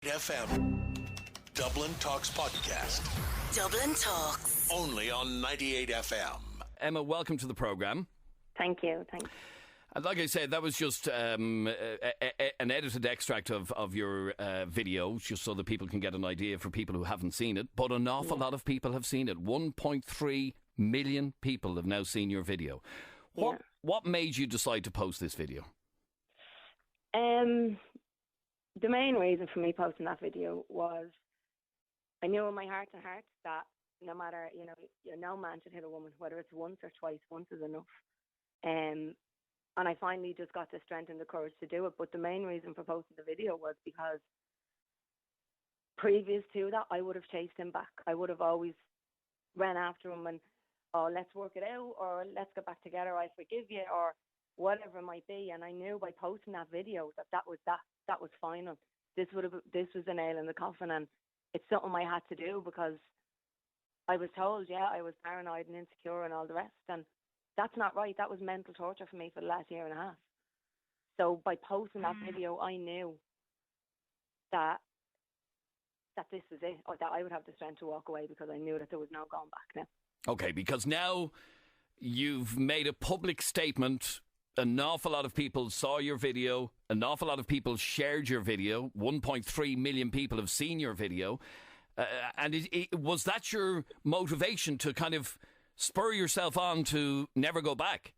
FM. Dublin Talks Podcast. Dublin Talks. Only on 98 FM. Emma, welcome to the programme. Thank you. Thanks. And like I said, that was just an edited extract of your video, just so that people can get an idea for people who haven't seen it. But an awful lot of people have seen it. 1.3 million people have now seen your video. What made you decide to post this video? The main reason for me posting that video was I knew in my heart of hearts that no matter, no man should hit a woman, whether it's once or twice, once is enough. And I finally just got the strength and the courage to do it. But the main reason for posting the video was because previous to that, I would have chased him back. I would have always ran after him and, let's work it out, or let's get back together, I forgive you, or whatever it might be. And I knew by posting that video that was final. This was a nail in the coffin, and it's something I had to do because I was told, I was paranoid and insecure and all the rest, and that's not right. That was mental torture for me for the last year and a half. So by posting that video, I knew that this was it, or that I would have the strength to walk away, because I knew that there was no going back now. Okay, because now you've made a public statement. An awful lot of people saw your video. An awful lot of people shared your video. 1.3 million people have seen your video. And was that your motivation to kind of spur yourself on to never go back?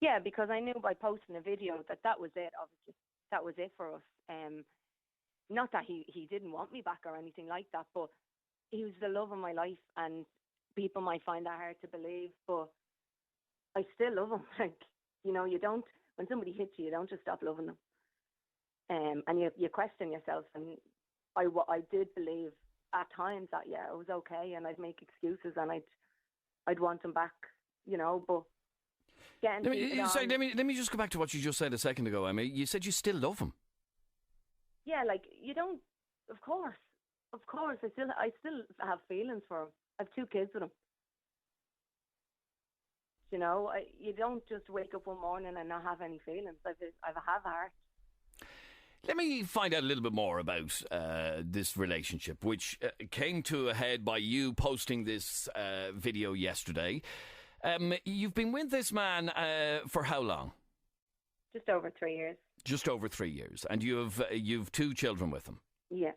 Yeah, because I knew by posting a video that was it, obviously. That was it for us. Not that he didn't want me back or anything like that, but he was the love of my life, and people might find that hard to believe, but I still love him. You don't, when somebody hits you don't just stop loving them. And you question yourself. And I did believe at times that, it was okay, and I'd make excuses and I'd want him back, but let me just go back to what you just said a second ago, Emma. You said you still love him. Yeah, you don't, of course, I still have feelings for him. I have 2 kids with him. You don't just wake up one morning and not have any feelings. I have a heart. Let me find out a little bit more about this relationship, which came to a head by you posting this video yesterday. You've been with this man for how long? Just over 3 years. Just over 3 years. And you've 2 children with him? Yeah.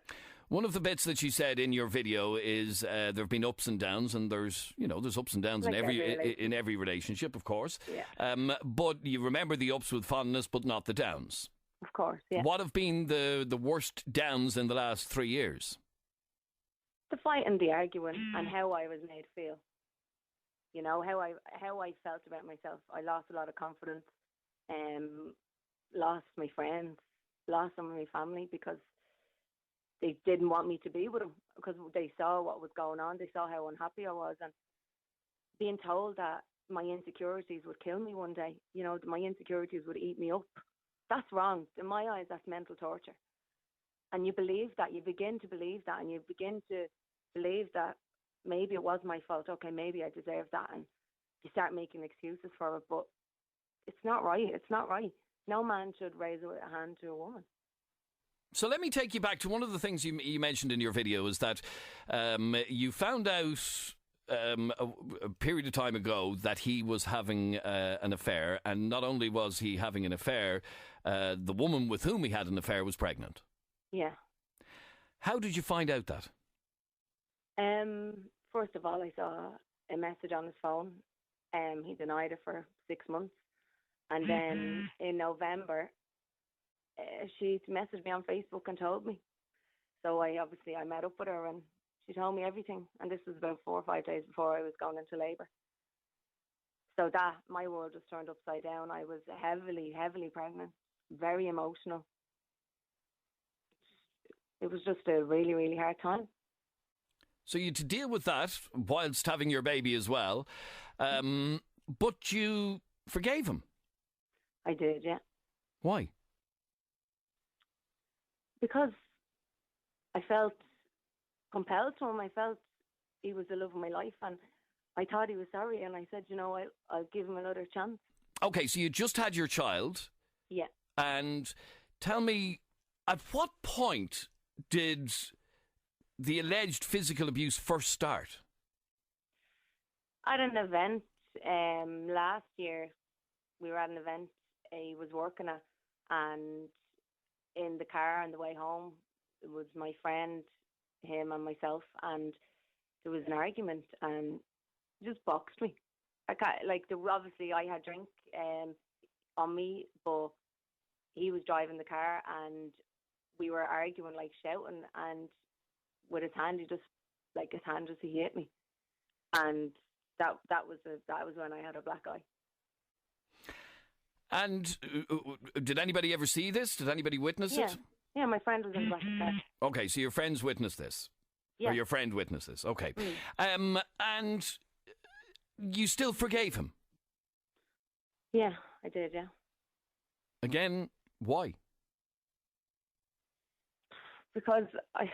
One of the bits that you said in your video is there have been ups and downs, and there's ups and downs in every relationship, of course. Yeah. But you remember the ups with fondness, but not the downs. Of course, yeah. What have been the worst downs in the last 3 years? The fight and the arguing, and how I was made feel. How I felt about myself. I lost a lot of confidence, lost my friends, lost some of my family, because they didn't want me to be with him, because they saw what was going on. They saw how unhappy I was, and being told that my insecurities would kill me one day, my insecurities would eat me up. That's wrong. In my eyes, that's mental torture. And you believe that, you begin to believe that, and you begin to believe that maybe it was my fault. Okay, maybe I deserve that. And you start making excuses for it, but it's not right. It's not right. No man should raise a hand to a woman. So let me take you back to one of the things you mentioned in your video, is that you found out a period of time ago that he was having an affair, and not only was he having an affair, the woman with whom he had an affair was pregnant. Yeah. How did you find out that? First of all, I saw a message on his phone. He denied it for 6 months. And then in November, she messaged me on Facebook and told me. So I met up with her, and she told me everything. And this was about 4 or 5 days before I was going into labour. So that, my world just turned upside down. I was heavily, heavily pregnant, very emotional. It was just a really, really hard time. So you had to deal with that whilst having your baby as well. But you forgave him. I did, yeah. Why? Because I felt compelled to him. I felt he was the love of my life, and I thought he was sorry, and I said, I'll give him another chance. Okay, so you just had your child. Yeah. And tell me, at what point did the alleged physical abuse first start? At an event last year, we were at an event I was working at, and in the car on the way home, it was my friend, him and myself, and there was an argument, and he just boxed me. Obviously I had drink on me, but he was driving the car, and we were arguing, like shouting, and with his hand, he hit me, and that was when I had a black eye. And did anybody ever see this? Did anybody witness it? Yeah, my friend was in the back of the car. Okay, so your friends witnessed this? Yeah. Or your friend witnessed this? Okay. And you still forgave him? Yeah, I did, yeah. Again, why? Because I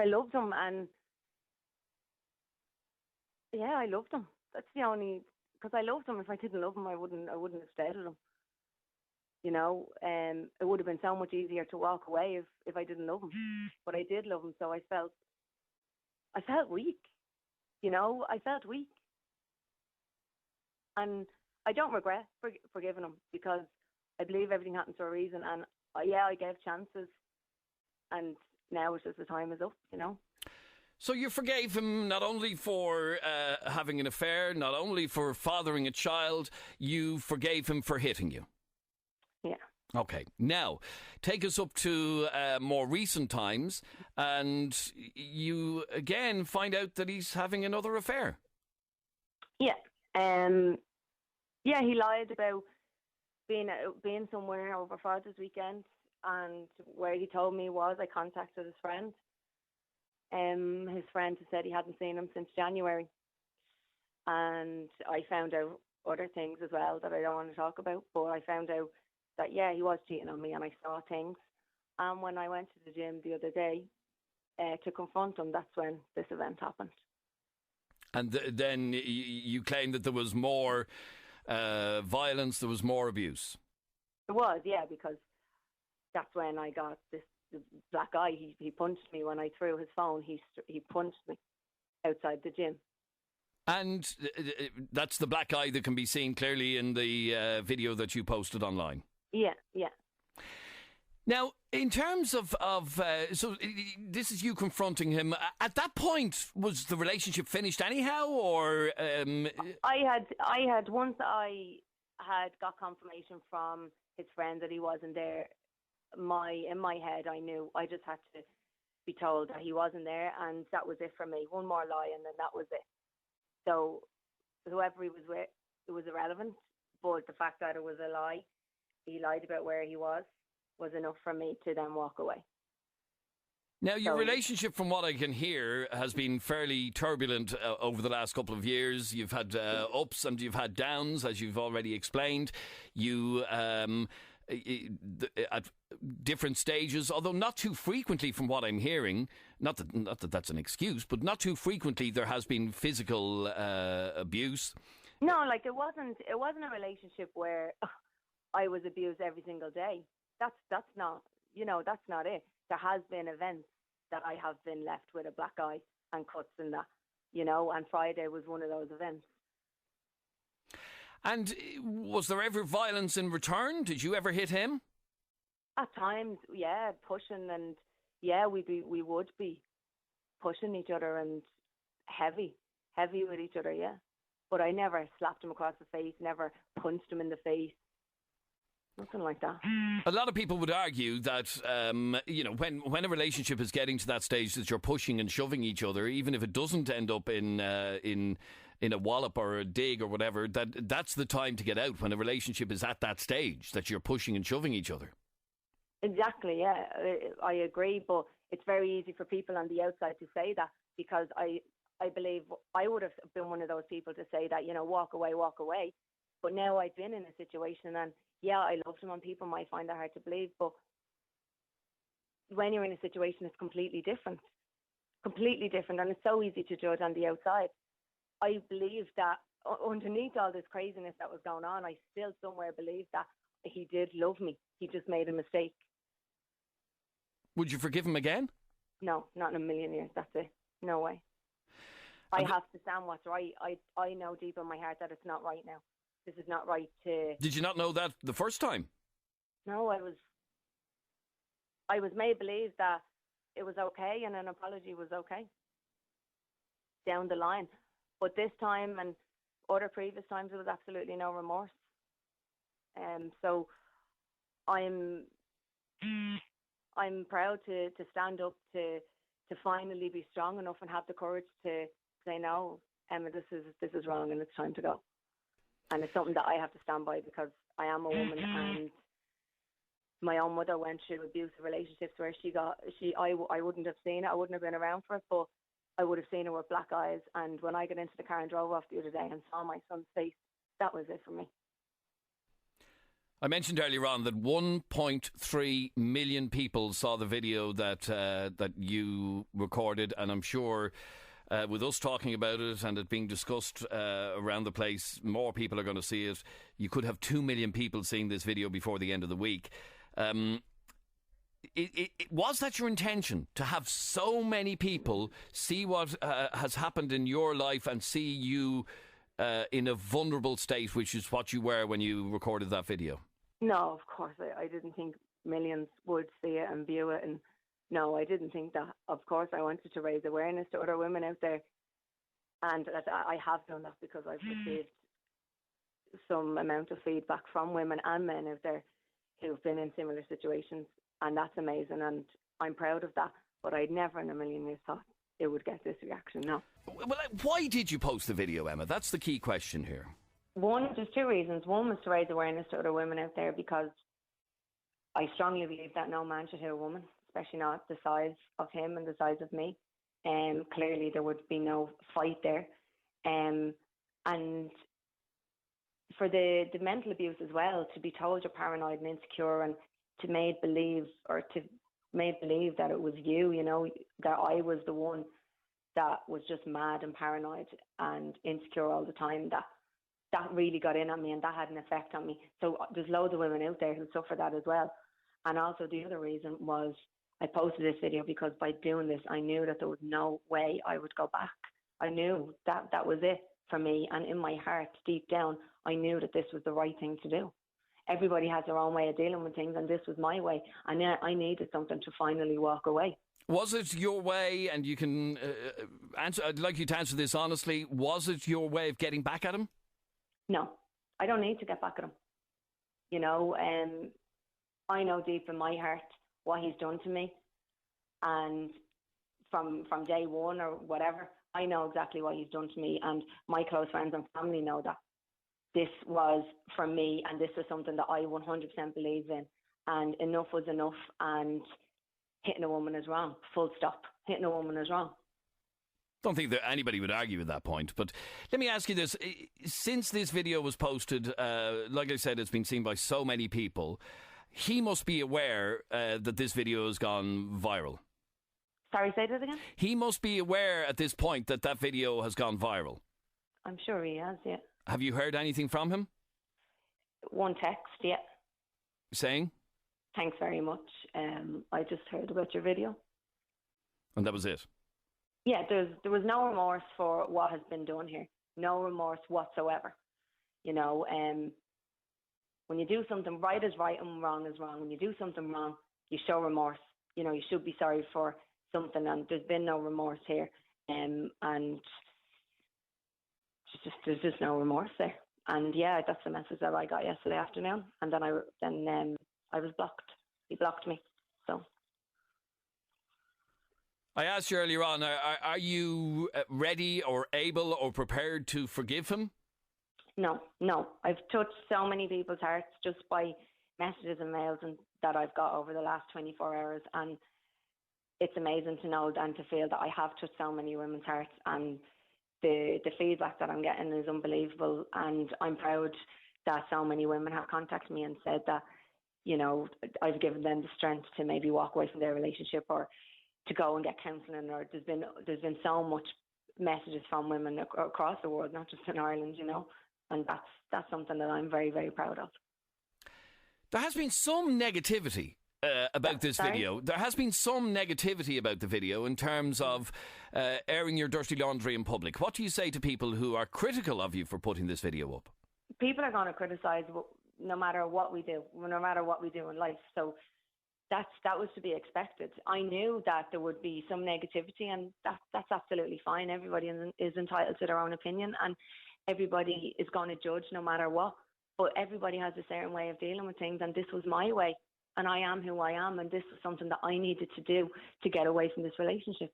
loved him, and yeah, I loved him. That's the only, because I loved him. If I didn't love him, I wouldn't have stayed with him. You know, it would have been so much easier to walk away if I didn't love him. But I did love him, so I felt weak. You know, I felt weak. And I don't regret forgiving him, because I believe everything happens for a reason. And I gave chances, and now it's just the time is up, you know. So you forgave him not only for having an affair, not only for fathering a child, you forgave him for hitting you? Yeah. Okay. Now, take us up to more recent times, and you again find out that he's having another affair. Yeah. Yeah, he lied about being somewhere over Father's weekend, and where he told me was, I contacted his friend. His friend said he hadn't seen him since January, and I found out other things as well that I don't want to talk about, but I found out that, yeah, he was cheating on me, and I saw things. And when I went to the gym the other day to confront him, that's when this event happened. And then you claimed that there was more violence, there was more abuse. It was, yeah, because that's when I got this black eye. He punched me when I threw his phone. He punched me outside the gym. And that's the black eye that can be seen clearly in the video that you posted online. Yeah, yeah. Now, in terms of so this is you confronting him. At that point, was the relationship finished anyhow, or? I had once I had got confirmation from his friend that he wasn't there. In my head, I knew. I just had to be told that he wasn't there, and that was it for me. One more lie, and then that was it. So whoever he was with, it was irrelevant. But the fact that it was a lie, he lied about where he was enough for me to then walk away. Now, your relationship, from what I can hear, has been fairly turbulent over the last couple of years. You've had ups and you've had downs, as you've already explained. You, at different stages, although not too frequently from what I'm hearing, not that that's an excuse, but not too frequently, there has been physical abuse. No, like it wasn't a relationship where I was abused every single day. That's not, that's not it. There has been events that I have been left with a black eye and cuts and that, and Friday was one of those events. And was there ever violence in return? Did you ever hit him? At times, yeah, pushing, and yeah, we would be pushing each other and heavy with each other, yeah. But I never slapped him across the face, never punched him in the face. Nothing like that. A lot of people would argue that, when a relationship is getting to that stage that you're pushing and shoving each other, even if it doesn't end up in a wallop or a dig or whatever, that's the time to get out, when a relationship is at that stage, that you're pushing and shoving each other. Exactly, yeah. I agree, but it's very easy for people on the outside to say that, because I believe I would have been one of those people to say that, walk away. But now I've been in a situation, and yeah, I loved him, and people might find that hard to believe, but when you're in a situation, it's completely different, and it's so easy to judge on the outside. I believe that underneath all this craziness that was going on, I still somewhere believe that he did love me. He just made a mistake. Would you forgive him again? No, not in a million years. That's it. No way. I have to stand what's right. I know deep in my heart that it's not right now. This is not right to... Did you not know that the first time? No, I was made believe that it was okay and an apology was okay down the line. But this time and other previous times, there was absolutely no remorse. So I'm proud to stand up to finally be strong enough and have the courage to say, no, Emma, this is wrong and it's time to go. And it's something that I have to stand by because I am a woman and my own mother went through abusive relationships where I wouldn't have seen it. I wouldn't have been around for it, but I would have seen her with black eyes. And when I got into the car and drove off the other day and saw my son's face, that was it for me. I mentioned earlier on that 1.3 million people saw the video that you recorded, and I'm sure with us talking about it and it being discussed around the place, more people are going to see it. You could have 2 million people seeing this video before the end of the week. Was that your intention, to have so many people see what has happened in your life and see you in a vulnerable state, which is what you were when you recorded that video? No, of course. I didn't think millions would see it and view it. And no, I didn't think that. Of course, I wanted to raise awareness to other women out there. And I have done that because I've received some amount of feedback from women and men out there who've been in similar situations. And that's amazing. And I'm proud of that. But I'd never in a million years thought it would get this reaction, no. Well, why did you post the video, Emma? That's the key question here. There's two reasons. One was to raise awareness to other women out there because I strongly believe that no man should hit a woman, especially not the size of him and the size of me. Clearly there would be no fight there. And for the mental abuse as well, to be told you're paranoid and insecure and to made believe that it was you know, that I was the one that was just mad and paranoid and insecure all the time, that really got in on me and that had an effect on me. So there's loads of women out there who suffer that as well. And also the other reason was I posted this video because by doing this, I knew that there was no way I would go back. I knew that was it for me. And in my heart, deep down, I knew that this was the right thing to do. Everybody has their own way of dealing with things, and this was my way. And I needed something to finally walk away. Was it your way, and you can answer, I'd like you to answer this honestly, was it your way of getting back at him? No, I don't need to get back at him. You know, I know deep in my heart what he's done to me. And from day one or whatever, I know exactly what he's done to me. And my close friends and family know that. This was from me, and this was something that I 100% believe in. And enough was enough, and hitting a woman is wrong. Full stop. Hitting a woman is wrong. Don't think that anybody would argue with that point. But let me ask you this. Since this video was posted, like I said, it's been seen by so many people. He must be aware that this video has gone viral. Sorry, say that again? He must be aware at this point that video has gone viral. I'm sure he has, yeah. Have you heard anything from him? One text, yeah. Saying? Thanks very much. I just heard about your video. And that was it? Yeah, there was no remorse for what has been done here. No remorse whatsoever. You know, when you do something, right is right and wrong is wrong. When you do something wrong, you show remorse. You know, you should be sorry for something, and there's been no remorse here. And there's just no remorse there. And yeah, that's the message that I got yesterday afternoon. And then I was blocked. He blocked me. So I asked you earlier on, are you ready or able or prepared to forgive him? No. I've touched so many people's hearts just by messages and mails that I've got over the last 24 hours. And it's amazing to know and to feel that I have touched so many women's hearts. And the feedback that I'm getting is unbelievable. And I'm proud that so many women have contacted me and said that, you know, I've given them the strength to maybe walk away from their relationship or to go and get counselling. Or there's been so much messages from women across the world, not just in Ireland, you know. And that's something that I'm very, very proud of. There has been some negativity about this Sorry? video. There has been some negativity about the video in terms of airing your dirty laundry in public. What do you say to people who are critical of you for putting this video up? People are going to criticise no matter what we do, no matter what we do in life. So that was to be expected. I knew that there would be some negativity, and that's absolutely fine. Everybody is entitled to their own opinion, and everybody is going to judge no matter what. But everybody has a certain way of dealing with things, and this was my way. And I am who I am, and this was something that I needed to do to get away from this relationship.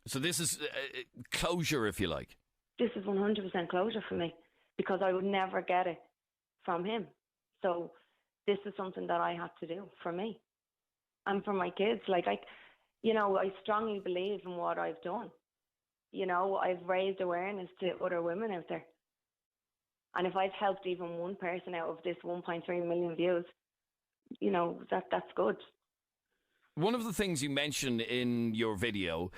So this is closure, if you like. This is 100% closure for me, because I would never get it from him. So this is something that I had to do for me and for my kids. I strongly believe in what I've done. I've raised awareness to other women out there. And if I've helped even one person out of this 1.3 million views, that's good. One of the things you mentioned in your video,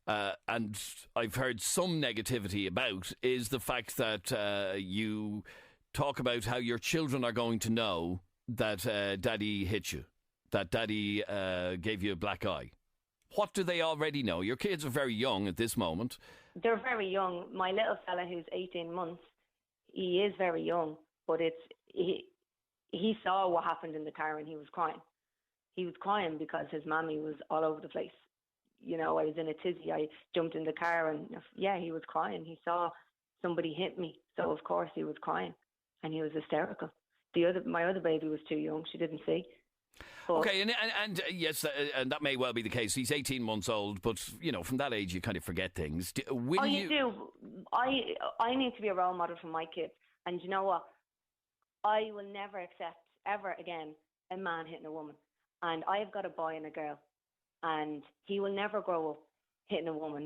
and I've heard some negativity about, is the fact that you talk about how your children are going to know that Daddy hit you, that Daddy gave you a black eye. What do they already know? Your kids are very young at this moment. They're very young. My little fella, who's 18 months, he is very young, but he saw what happened in the car and he was crying. He was crying because his mammy was all over the place. I was in a tizzy. I jumped in the car and, he was crying. He saw somebody hit me. So, of course, he was crying and he was hysterical. My other baby was too young. She didn't see. But okay, and yes, and that may well be the case. He's 18 months old, but, from that age, you kind of forget things. You do. I need to be a role model for my kids. And you know what? I will never accept, ever again, a man hitting a woman. And I've got a boy and a girl. And he will never grow up hitting a woman,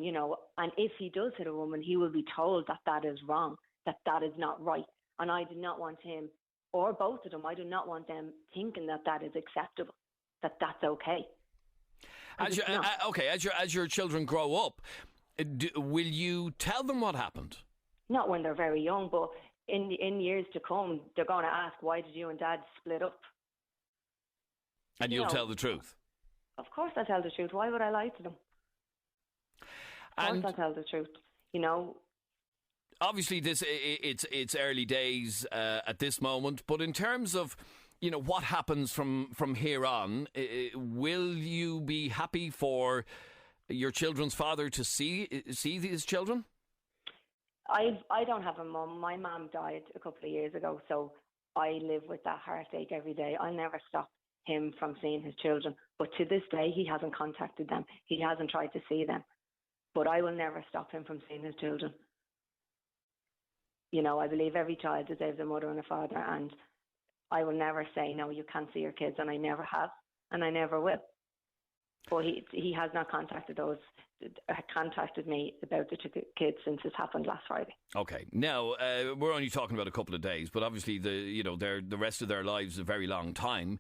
And if he does hit a woman, he will be told that that is wrong, that is not right. And I do not want him, or both of them, I do not want them thinking that that is acceptable, that that's okay. As your children grow up, will you tell them what happened? Not when they're very young, but in years to come, they're going to ask, why did you and Dad split up? And you'll tell the truth? Of course I'll tell the truth. Why would I lie to them? Of course I'll tell the truth. Obviously, it's early days at this moment, but in terms of what happens from here on, will you be happy for your children's father to see these children? I don't have a mum. My mum died a couple of years ago, so I live with that heartache every day. I'll never stop him from seeing his children, but to this day he hasn't contacted them. He hasn't tried to see them, but I will never stop him from seeing his children. I believe every child deserves a mother and a father, and I will never say, no, you can't see your kids, and I never have, and I never will. But he has not contacted me about the two kids since this happened last Friday. Okay. Now, we're only talking about a couple of days, but obviously the rest of their lives is a very long time.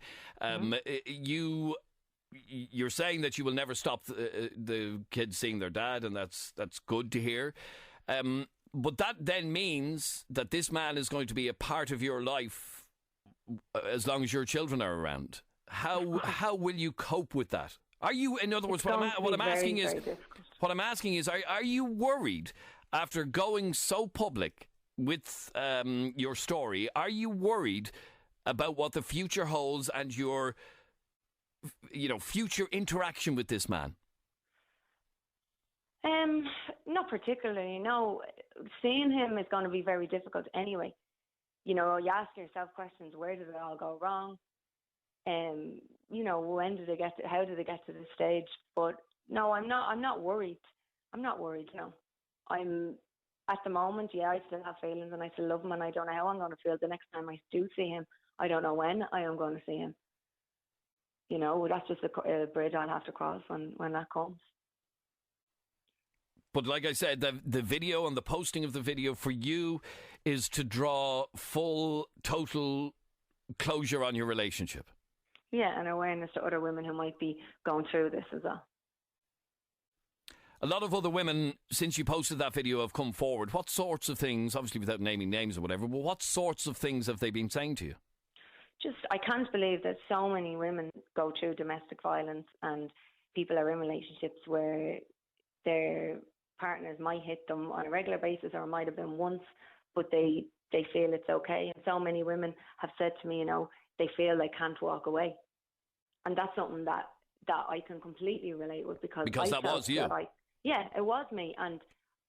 You're saying that you will never stop the kids seeing their dad, and that's good to hear. But that then means that this man is going to be a part of your life as long as your children are around. How will you cope with that? Are you, in other words, what I'm asking is, are you worried after going so public with your story? Are you worried about what the future holds and your, future interaction with this man? Not particularly. No, seeing him is going to be very difficult anyway. You ask yourself questions: where did it all go wrong? When did they get to, how did they get to this stage? But no, I'm not worried. I'm not worried, no. I'm, at the moment, I still have feelings and I still love him, and I don't know how I'm going to feel the next time I do see him. I don't know when I am going to see him. That's just a bridge I'll have to cross when that comes. But like I said, the video and the posting of the video for you is to draw full, total closure on your relationship. Yeah, and awareness to other women who might be going through this as well. A lot of other women, since you posted that video, have come forward. What sorts of things, obviously without naming names or whatever, but what sorts of things have they been saying to you? I can't believe that so many women go through domestic violence and people are in relationships where their partners might hit them on a regular basis, or it might have been once, but they feel it's okay. And so many women have said to me, they feel they can't walk away. And that's something that I can completely relate with, because that was you. Yeah, it was me, and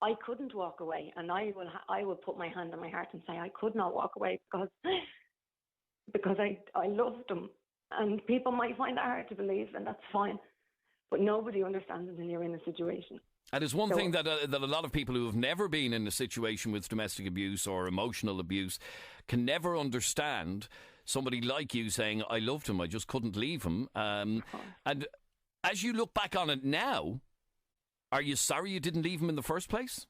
I couldn't walk away. And I will put my hand on my heart and say I could not walk away because I loved them. And people might find that hard to believe, and that's fine. But nobody understands it when you're in a situation. And it's one thing that a lot of people who have never been in a situation with domestic abuse or emotional abuse can never understand. Somebody like you saying, I loved him, I just couldn't leave him. And as you look back on it now, are you sorry you didn't leave him in the first place?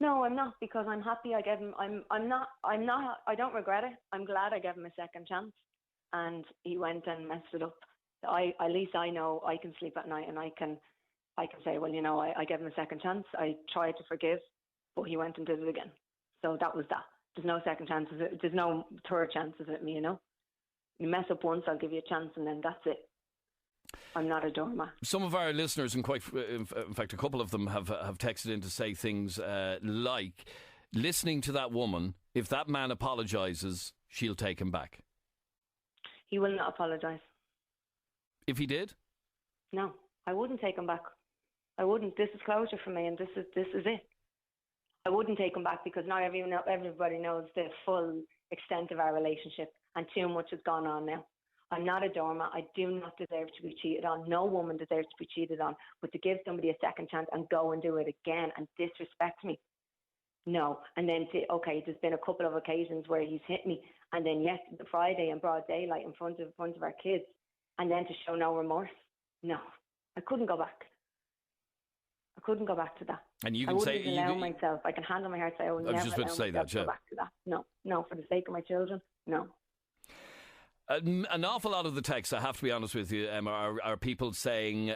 No, I'm not, because I'm happy I gave him. I'm not. I don't regret it. I'm glad I gave him a second chance, and he went and messed it up. At least I know I can sleep at night, and I can say, well, I gave him a second chance. I tried to forgive, but he went and did it again. So that was that. There's no second chances. There's no third chances with me, You mess up once, I'll give you a chance, and then that's it. I'm not a doormat. Some of our listeners, and in fact, a couple of them have texted in to say things like, listening to that woman, if that man apologises, she'll take him back. He will not apologise. If he did? No, I wouldn't take him back. I wouldn't. This is closure for me, and this is it. I wouldn't take him back, because now everybody knows the full extent of our relationship, and too much has gone on now. I'm not a doormat. I do not deserve to be cheated on. No woman deserves to be cheated on. But to give somebody a second chance and go and do it again and disrespect me, no. And then, there's been a couple of occasions where he's hit me, and then the Friday in broad daylight in front of our kids, and then to show no remorse. No, I couldn't go back. I couldn't go back to that. And you can myself. I can hand on my heart say I will never allow myself to go back to that. No, for the sake of my children, no. An awful lot of the texts, I have to be honest with you, Emma, are people saying,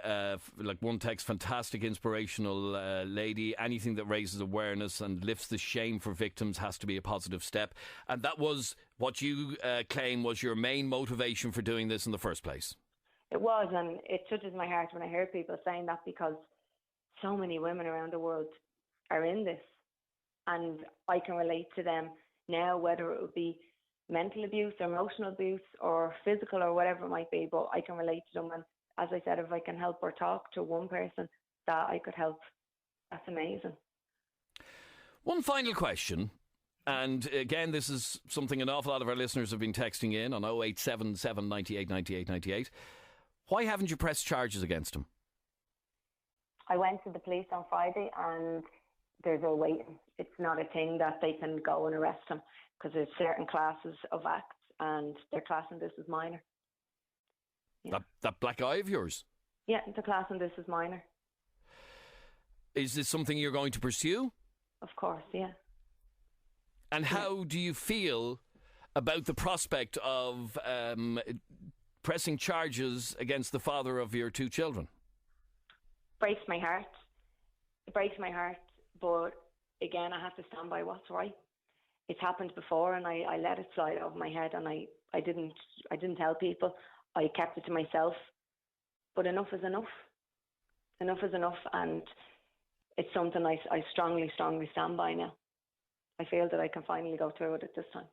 like one text, fantastic, inspirational lady, anything that raises awareness and lifts the shame for victims has to be a positive step. And that was what you claim was your main motivation for doing this in the first place. It was, and it touches my heart when I hear people saying that, because so many women around the world are in this, and I can relate to them now, whether it would be mental abuse or emotional abuse or physical or whatever it might be, but I can relate to them. And as I said, if I can help or talk to one person that I could help, that's amazing. One final question, and again, this is something an awful lot of our listeners have been texting in on 0877 98 98 98. Why haven't you pressed charges against him? I went to the police on Friday, and they're waiting. It's not a thing that they can go and arrest him, because there's certain classes of acts, and they're classing this as minor. Yeah. That black eye of yours? Yeah, they're classing this as minor. Is this something you're going to pursue? Of course, yeah. And how do you feel about the prospect of pressing charges against the father of your two children? Breaks my heart. It breaks my heart, but again, I have to stand by what's right. It's happened before, and I let it slide over my head, and I didn't tell people. I kept it to myself. But enough is enough. Enough is enough, and it's something I strongly stand by now. I feel that I can finally go through with it this time.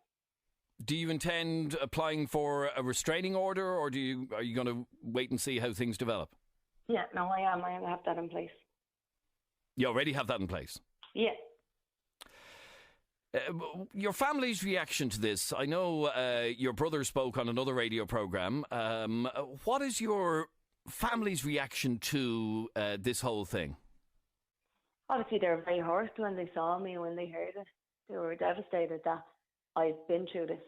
Do you intend applying for a restraining order, or are you going to wait and see how things develop? Yeah, no, I am. I have that in place. You already have that in place? Yeah. Your family's reaction to this, I know your brother spoke on another radio programme. What is your family's reaction to this whole thing? Obviously, they were very hurt when they saw me, when they heard it. They were devastated that I've been through this.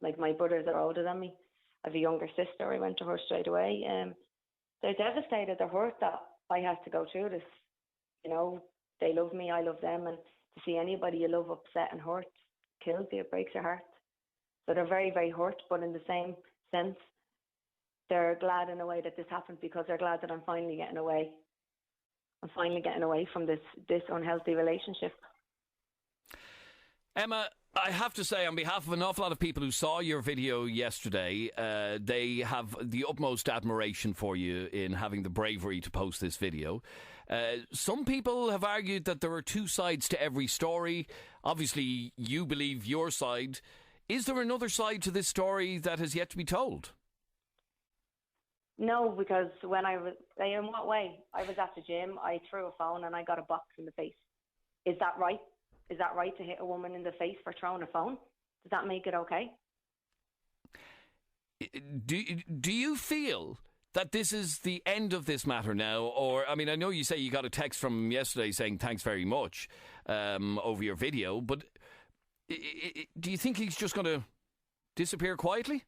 Like, my brothers are older than me. I have a younger sister. I went to her straight away. They're devastated. They're hurt that I had to go through this. They love me, I love them, and to see anybody you love upset and hurt kills you, it breaks your heart. So they're very, very hurt, but in the same sense, they're glad in a way that this happened, because they're glad that I'm finally getting away. I'm finally getting away from this unhealthy relationship. Emma, I have to say, on behalf of an awful lot of people who saw your video yesterday, they have the utmost admiration for you in having the bravery to post this video. Some people have argued that there are two sides to every story. Obviously, you believe your side. Is there another side to this story that has yet to be told? No, because when I was, in what way? I was at the gym, I threw a phone and I got a box in the face. Is that right? Is that right to hit a woman in the face for throwing a phone? Does that make it okay? Do you feel that this is the end of this matter now? Or, I mean, I know you say you got a text from him yesterday saying thanks very much over your video, but do you think he's just going to disappear quietly?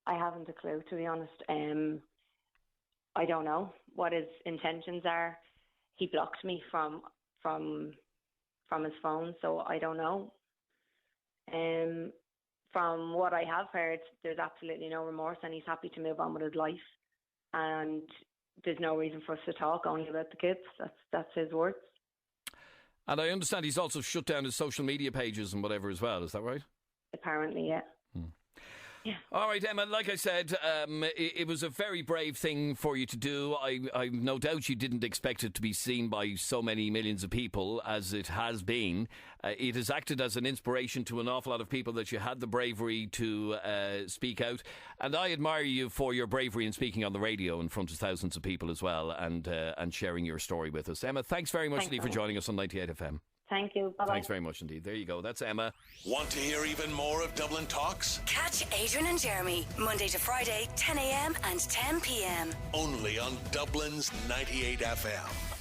I haven't a clue, to be honest. I don't know what his intentions are. He blocked me from his phone, so I don't know. From what I have heard, there's absolutely no remorse and he's happy to move on with his life. And there's no reason for us to talk only about the kids. That's his words. And I understand he's also shut down his social media pages and whatever as well. Is that right? Apparently, yeah. Yeah. All right, Emma, like I said, it was a very brave thing for you to do. I no doubt you didn't expect it to be seen by so many millions of people as it has been. It has acted as an inspiration to an awful lot of people that you had the bravery to speak out. And I admire you for your bravery in speaking on the radio in front of thousands of people as well and sharing your story with us. Emma, thanks very much indeed for joining us on 98 FM. Thank you. Bye-bye. Thanks very much indeed. There you go. That's Emma. Want to hear even more of Dublin Talks? Catch Adrian and Jeremy Monday to Friday, 10 a.m. and 10 p.m. Only on Dublin's 98 FM.